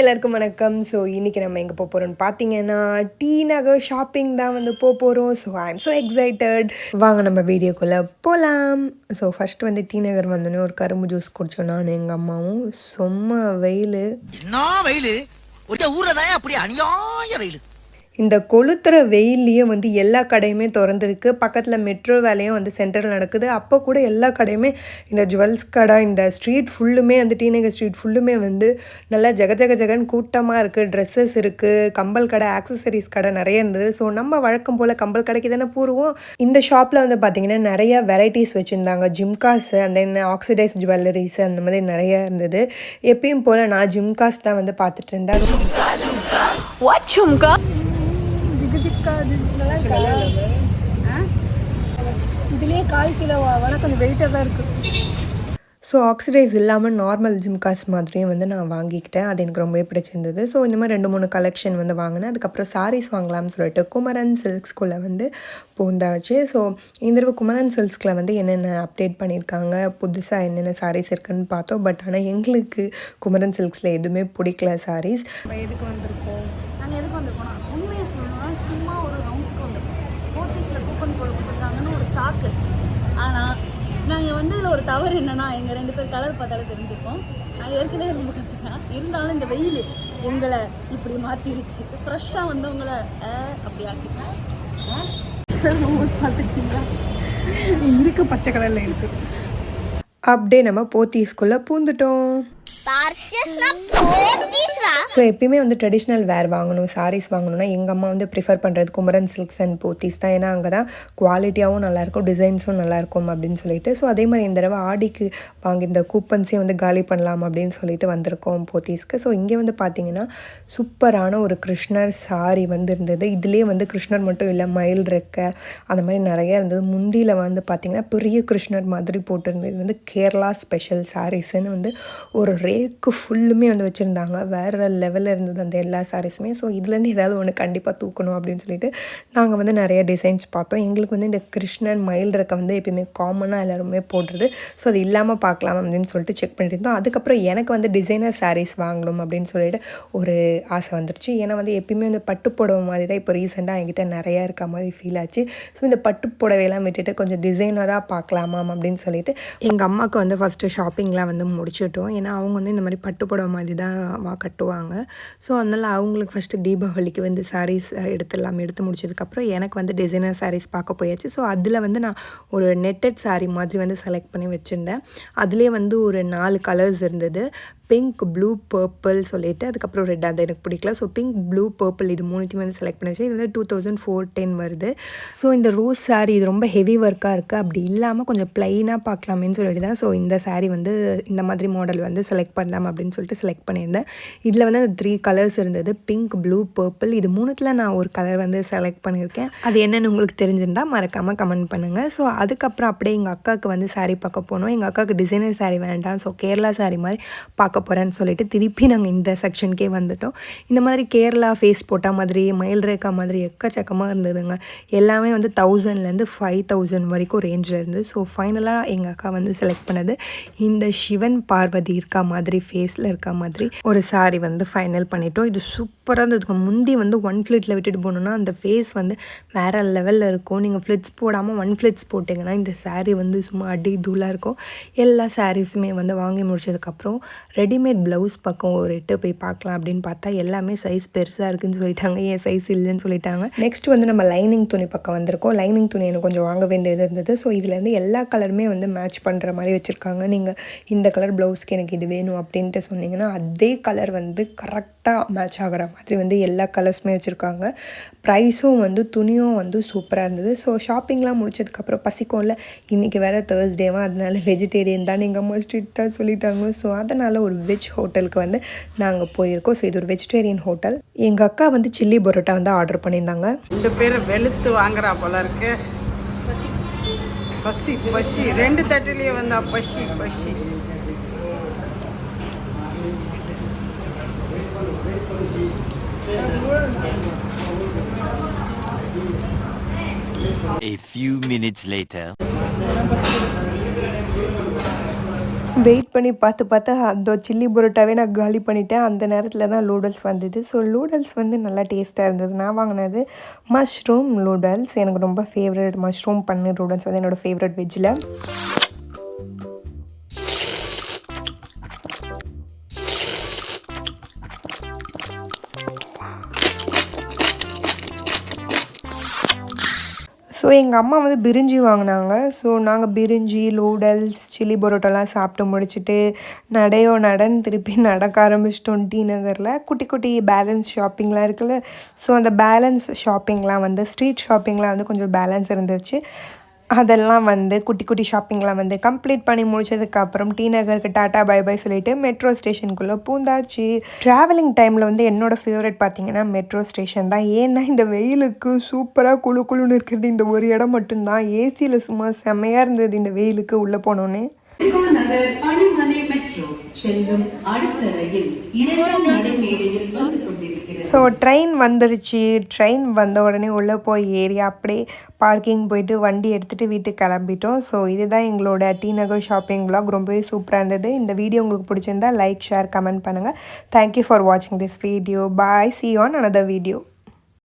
எல்லாருக்கும் வணக்கம். ஸோ இன்றைக்கி நம்ம எங்கே போகிறோம்னு பார்த்தீங்கன்னா டி நகர் ஷாப்பிங் தான் வந்து போகிறோம். So I am so excited. வாங்க நம்ம வீடியோக்குள்ளே போகலாம். ஸோ ஃபஸ்ட்டு வந்து டி நகர் வந்தோடனே ஒரு கரும்பு ஜூஸ் குடித்தோம் நான் எங்கள் அம்மாவும். செம்ம வெயில், என்ன வெயில், ஒரு ஊரதான் அப்படி அநியாய வெயில். இந்த கொளுத்துற வெயில்லையே வந்து எல்லா கடையுமே திறந்துருக்கு. பக்கத்தில் மெட்ரோ வேலையும் வந்து சென்டரில் நடக்குது. அப்போ கூட எல்லா கடையுமே இந்த ஜுவல்ஸ் கடை, இந்த ஸ்ட்ரீட் ஃபுல்லுமே வந்து டி நகர் ஸ்ட்ரீட் ஃபுல்லுமே வந்து நல்லா ஜகன்னு கூட்டமாக இருக்குது. ட்ரெஸ்ஸஸ் இருக்குது, கம்பல் கடை, ஆக்சசரிஸ் கடை நிறைய இருந்தது. ஸோ நம்ம வழக்கம் போல் கம்பல் கடைக்கு தானே போடுவோம். இந்த ஷாப்பில் வந்து பார்த்திங்கன்னா நிறைய வெரைட்டிஸ் வச்சுருந்தாங்க. ஜிம்காஸு அந்த ஆக்சிடைஸ் ஜுவல்லரிஸ் அந்த மாதிரி நிறைய இருந்தது. எப்பயும் போல் நான் ஜிம்காஸ் தான் வந்து பார்த்துட்டு இருந்தேன். இதுலேயே 1/4 கிலோவாக கொஞ்சம் வெயிட்டாக தான் இருக்குது. ஸோ ஆக்சிடைஸ் இல்லாமல் நார்மல் ஜிம்காஸ் மாதிரியும் வந்து நான் வாங்கிக்கிட்டேன். அது எனக்கு ரொம்பவே பிடிச்சிருந்தது. ஸோ இந்த மாதிரி 2-3 கலெக்ஷன் வந்து வாங்கினேன். அதுக்கப்புறம் சாரீஸ் வாங்கலாம்னு சொல்லிட்டு குமரன் சில்க்ஸ்குள்ளே வந்து பூந்தாச்சு. ஸோ இந்த தடவை குமரன் சில்க்ஸில் வந்து என்னென்ன அப்டேட் பண்ணியிருக்காங்க, புதுசாக என்னென்ன சாரீஸ் இருக்குதுன்னு பார்த்தோம். பட் ஆனால் எங்களுக்கு குமரன் சில்க்ஸில் எதுவுமே பிடிக்கல சாரீஸ். எதுக்கு வந்திருக்கோம், நாங்கள் எதுக்கு வந்திருக்கோம், உண்மையை சொல்லணும்னா சும்மா ஒரு ரவுண்ட்ஸ்க்கு வந்திருக்கோம். போத்தீஸில் கூப்பன் போட கொடுத்துருக்காங்கன்னு ஒரு சாக்கு. ஆனால் நாங்கள் வந்து இதில் ஒரு தவறு என்னென்னா, எங்கள் 2 பேர் கலர் பார்த்தாலே தெரிஞ்சுப்போம். நாங்கள் ஏற்கனவே ரொம்ப கற்றுக்கலாம். இருந்தாலும் இந்த வெயில் எங்களை இப்படி மாற்றிருச்சு. ஃப்ரெஷ்ஷாக வந்தவங்களை அப்படி ஆக்கிடுச்சு. பார்த்துக்கிங்களா, இருக்குது பச்சை கலரில் இருக்குது. அப்படியே நம்ம போத்தீஸ்குள்ளே பூந்துட்டோம். ஸோ எப்பயுமே வந்து ட்ரெடிஷ்னல் வேர் வாங்கணும், சாரீஸ் வாங்கணும்னா எங்கள் அம்மா வந்து ப்ரிஃபர் பண்ணுறது குமரன் சில்க்ஸ் அண்ட் போத்தீஸ் தான். ஏன்னா அங்கே தான் குவாலிட்டியாகவும் நல்லாயிருக்கும், டிசைன்ஸும் நல்லாயிருக்கும் அப்படின்னு சொல்லிட்டு. ஸோ அதே மாதிரி இந்த தடவை ஆடிக்கு வாங்கியிருந்த கூப்பன்ஸையும் வந்து காலி பண்ணலாம் அப்படின்னு சொல்லிட்டு வந்திருக்கோம் போத்தீஸ்க்கு. ஸோ இங்கே வந்து பார்த்திங்கன்னா சூப்பரான ஒரு கிருஷ்ணர் சாரி வந்து இருந்தது. இதுலேயே வந்து கிருஷ்ணர் மட்டும் இல்லை, மயில் ரெக்கை அந்த மாதிரி நிறைய இருந்தது. முந்தியில் வந்து பார்த்திங்கன்னா பெரிய கிருஷ்ணர் மாதிரி போட்டிருந்தது. இது வந்து கேரளா ஸ்பெஷல் சாரீஸ்ன்னு வந்து ஒரு ரேக்கு ஃபுல்லுமே வந்து வச்சுருந்தாங்க. வேறு லெவலில் இருந்தது அந்த எல்லா சாரீஸுமே. ஸோ இதுலேருந்து ஏதாவது ஒன்று கண்டிப்பாக தூக்கணும் அப்படின்னு சொல்லிட்டு நாங்கள் வந்து நிறைய டிசைன்ஸ் பார்த்தோம். எங்களுக்கு வந்து இந்த கிருஷ்ணன் மயில் ரெக்கை வந்து எப்பயுமே காமனாக எல்லாருமே போடுறது. ஸோ அது இல்லாமல் பார்க்கலாம் அப்படின்னு சொல்லிட்டு செக் பண்ணிட்டு இருந்தோம். அதுக்கப்புறம் எனக்கு வந்து டிசைனர் சாரீஸ் வாங்கணும் அப்படின்னு சொல்லிட்டு ஒரு ஆசை வந்துருச்சு. ஏன்னா வந்து எப்பயுமே வந்து பட்டு புடவை மாதிரி தான் இப்போ ரீசெண்டாக என்கிட்ட நிறையா இருக்க மாதிரி ஃபீல் ஆச்சு. ஸோ இந்த பட்டு புடவையெல்லாம் விட்டுட்டு கொஞ்சம் டிசைனராக பார்க்கலாமாம் அப்படின்னு சொல்லிட்டு எங்கள் அம்மாவுக்கு வந்து ஃபஸ்ட்டு ஷாப்பிங்லாம் வந்து முடிச்சிட்டோம். ஏன்னா அவங்க வந்து இந்த மாதிரி பட்டு புடவை மாதிரி தான் கட்டுவாங்க. ஸோ அதனால் அவங்களுக்கு ஃபஸ்ட்டு தீபாவளிக்கு வந்து சாரீஸ் எடுத்து முடிச்சதுக்கப்புறம் எனக்கு வந்து டிசைனர் சாரீஸ் பார்க்க போயாச்சு. ஸோ அதில் வந்து நான் ஒரு நெட்டட் சாரீ மாதிரி வந்து செலக்ட் பண்ணி வச்சுருந்தேன். அதுலேயே வந்து ஒரு 4 கலர்ஸ் இருந்தது. பிங்க், ப்ளூ, பர்பிள் சொல்லிட்டு அதுக்கப்புறம் ரெட். அது எனக்கு பிடிக்கல. ஸோ பிங்க், ப்ளூ, பர்பிள் இது 3த்தையும் வந்து செலக்ட் பண்ணி வச்சு. இது வந்து 2410 வருது. ஸோ இந்த ரோஸ் சாரீ இது ரொம்ப ஹெவி ஒர்க்காக இருக்குது. அப்படி இல்லாமல் கொஞ்சம் ப்ளைனாக பார்க்கலாமேன்னு சொல்லிட்டு தான் ஸோ இந்த சாரீ வந்து இந்த மாதிரி மாடல் வந்து செலக்ட் பண்ணலாம் அப்படின்னு சொல்லிட்டு செலக்ட் பண்ணியிருந்தேன். இதில் வந்து அந்த 3 கலர்ஸ் இருந்தது, பிங்க், ப்ளூ, பர்பிள். இது 3த்தில் நான் ஒரு கலர் வந்து செலக்ட் பண்ணியிருக்கேன். அது என்னென்னு உங்களுக்கு தெரிஞ்சிருந்தால் மறக்காமல் கமெண்ட் பண்ணுங்கள். ஸோ அதுக்கப்புறம் அப்படியே எங்கள் அக்காவுக்கு வந்து சாரீ பார்க்க போனோம். எங்கள் அக்காவுக்கு டிசைனர் சாரீ வேண்டாம், ஸோ கேரளா சாரீ மாதிரி பார்க்க போகிறேன்னு சொல்லிட்டு திருப்பி நாங்கள் இந்த செக்ஷனுக்கே வந்துட்டோம். இந்த மாதிரி கேரளா ஃபேஸ் போட்ட மாதிரி, மயில் ரேக்கா மாதிரி எக்கச்சக்கமாக இருந்ததுங்க. எல்லாமே வந்து 1000லேருந்து 5000 வரைக்கும் ரேஞ்சில் இருந்து. ஸோ ஃபைனலாக எங்கள் அக்கா வந்து செலக்ட் பண்ணது இந்த சிவன் பார்வதி இருக்கா மாதிரி, ஃபேஸில் இருக்கா மாதிரி ஒரு சாரீ வந்து ஃபைனல் பண்ணிட்டோம். இது சூப்பராக இருந்ததுக்கு. முந்தி வந்து 1 ஃப்ளிட்டில் விட்டுட்டு போனோன்னா அந்த ஃபேஸ் வந்து வேறு லெவலில் இருக்கும். நீங்கள் ஃப்ளிட்ஸ் போடாமல் 1 ஃப்ளிட்ஸ் போட்டிங்கன்னா இந்த சாரீ வந்து சும்மா அடி தூளாக இருக்கும். எல்லா சாரீஸுமே வந்து வாங்கி முடிச்சதுக்கப்புறம் ரெடிமேட் ப்ளவுஸ் பக்கம் ஒரு எட்டு போய் பார்க்கலாம் அப்படின்னு பார்த்தா எல்லாமே சைஸ் பெருசாக இருக்குதுன்னு சொல்லிட்டாங்க. ஏன் சைஸ் இல்லைன்னு சொல்லிட்டாங்க. நெக்ஸ்ட் வந்து நம்ம லைனிங் துணி பக்கம் வந்திருக்கோம். லைனிங் துணி எனக்கு கொஞ்சம் வாங்க வேண்டியது இருந்தது. ஸோ இதுலேருந்து எல்லா கலருமே வந்து மேட்ச் பண்ணுற மாதிரி வச்சுருக்காங்க. நீங்கள் இந்த கலர் ப்ளவுஸ்க்கு எனக்கு இது வேணும் அப்படின்ட்டு சொன்னீங்கன்னா அதே கலர் வந்து கரெக்டாக மேட்ச் ஆகிற மாதிரி வந்து எல்லா கலர்ஸுமே வச்சுருக்காங்க. ப்ரைஸும் வந்து துணியும் வந்து சூப்பராக இருந்தது. ஸோ ஷாப்பிங்லாம் முடிச்சதுக்கப்புறம் பசிக்கும்ல, இன்றைக்கி வேறு தேர்ஸ்டேவா, அதனால வெஜிடேரியன் தான் எங்கள் அம்மா ஸ்ட்ரிக்டாக சொல்லிட்டாங்க. ஸோ அதனால் ஒரு வெஜ் ஹோட்டலுக்கு வந்து நாங்கள் போயிருக்கோம். ஸோ இது ஒரு வெஜிடேரியன் ஹோட்டல். எங்கள் அக்கா வந்து சில்லி பரோட்டா வந்து ஆர்டர் பண்ணியிருந்தாங்க. 2 பேர் வெளுத்து வாங்குறா போல இருக்கு. பசி பசி 2 தட்டுலேயே வந்தா பசி பசி. A few minutes later. Wait பண்ணி பார்த்து அந்த சில்லி பரோட்டாவே நான் காலி பண்ணிட்டேன். அந்த நேரத்தில் தான் நூடுல்ஸ் வந்தது. ஸோ நூடுல்ஸ் வந்து நல்லா டேஸ்ட்டாக இருந்தது. நான் வாங்கினது மஷ்ரூம் நூடுல்ஸ். எனக்கு ரொம்ப ஃபேவரட் மஷ்ரூம் பன்னீர் நூடுல்ஸ் வந்து என்னோடய ஃபேவரட் வெஜ்ஜில். ஸோ எங்கள் அம்மா வந்து பிரிஞ்சி வாங்கினாங்க. ஸோ நாங்கள் பிரிஞ்சி, நூடுல்ஸ், சில்லி பரோட்டாலாம் சாப்பிட்டு முடிச்சுட்டு நடன்னு திருப்பி நடக்க ஆரம்பிச்சிட்டோம் டி நகரில். குட்டி குட்டி பேலன்ஸ் ஷாப்பிங்லாம் இருக்குல்ல. ஸோ அந்த பேலன்ஸ் ஷாப்பிங்லாம் வந்து ஸ்ட்ரீட் ஷாப்பிங்லாம் வந்து கொஞ்சம் பேலன்ஸ் இருந்துச்சு. அதெல்லாம் வந்து குட்டி குட்டி ஷாப்பிங்லாம் வந்து கம்ப்ளீட் பண்ணி முடிச்சதுக்கப்புறம் டி நகருக்கு டாட்டா பை பை சொல்லிவிட்டு மெட்ரோ ஸ்டேஷனுக்குள்ளே பூந்தாச்சு. ட்ராவலிங் டைமில் வந்து என்னோடய ஃபேவரட் பார்த்திங்கன்னா மெட்ரோ ஸ்டேஷன் தான். ஏன்னா இந்த வெயிலுக்கு சூப்பராக குளுன்னு இருக்கிறது இந்த ஒரு இடம் மட்டும்தான். ஏசியில் சும்மா செம்மையாக இருந்தது இந்த வெயிலுக்கு உள்ளே போனோன்னே. நகர் பணிமனை மெட்ரோ செல்லும் அடுத்த ரயில் 2ஆம் நடைமேடையில் வந்து கொண்டிருக்கிறது. ஸோ ட்ரெயின் வந்துருச்சு. ட்ரெயின் வந்த உடனே உள்ளே போய் ஏறி அப்படியே பார்க்கிங் போயிட்டு வண்டி எடுத்துகிட்டு வீட்டுக்கு கிளம்பிட்டோம். ஸோ இதுதான் எங்களோட டி நகர் ஷாப்பிங் vlog. ரொம்பவே சூப்பராக இருந்தது. இந்த வீடியோ உங்களுக்கு பிடிச்சிருந்தா லைக், ஷேர், கமெண்ட் பண்ணுங்கள். தேங்க்யூ ஃபார் வாட்சிங் this video. Bye. See you on another video.